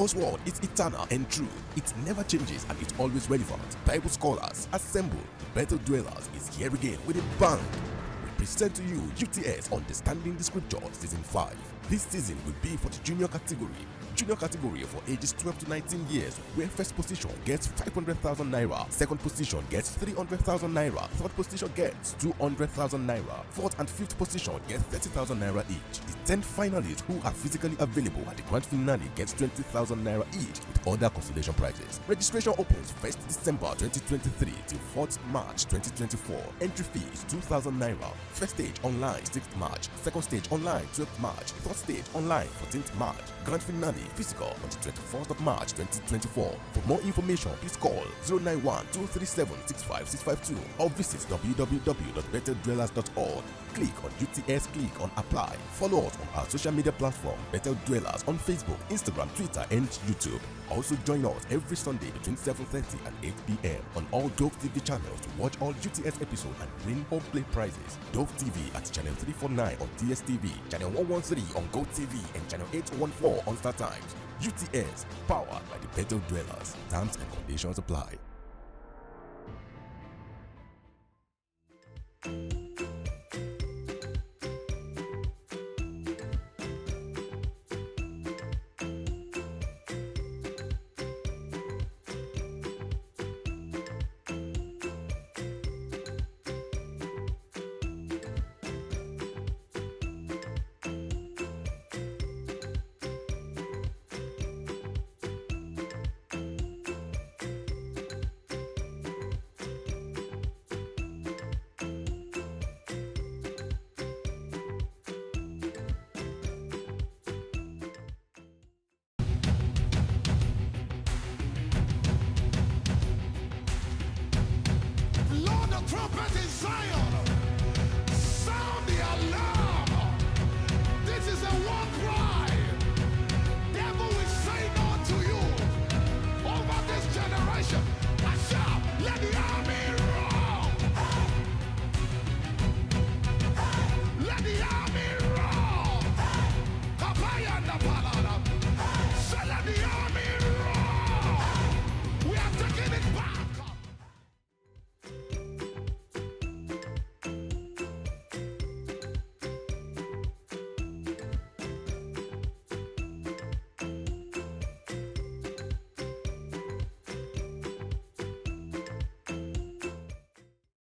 God's word is eternal and true. It never changes and it's always relevant. Bible scholars assemble. The Bethel Dwellers is here again with a bang. We present to you UTS Understanding the Scripture Season 5. This season will be for the junior category. Junior category for ages 12 to 19 years, where first position gets 500,000 naira, second position gets 300,000 naira, third position gets 200,000 naira, fourth and fifth position gets 30,000 naira each. The 10 finalists who are physically available at the grand finale gets 20,000 naira each with other consolation prizes. Registration opens 1st December 2023 till 4th March 2024. Entry fee is 2,000 naira. First stage online 6th March, second stage online 12th March, third stage online 14th March. Grand finale physical on the 24th of March 2024. For more information, please call 091-237-65652 or visit www.betheldwellers.org. Click on UTS, click on apply. Follow us on our social media platform, Bethel Dwellers, on Facebook, Instagram, Twitter, and YouTube. Also join us every Sunday between 7:30 and 8 p.m. on all Dove TV channels to watch all UTS episodes and win home play prizes. Dove TV at channel 349 on DSTV, channel 113 on GoTV, and channel 814 on StarTimes. UTS, powered by the Bethel Dwellers. Terms and conditions apply.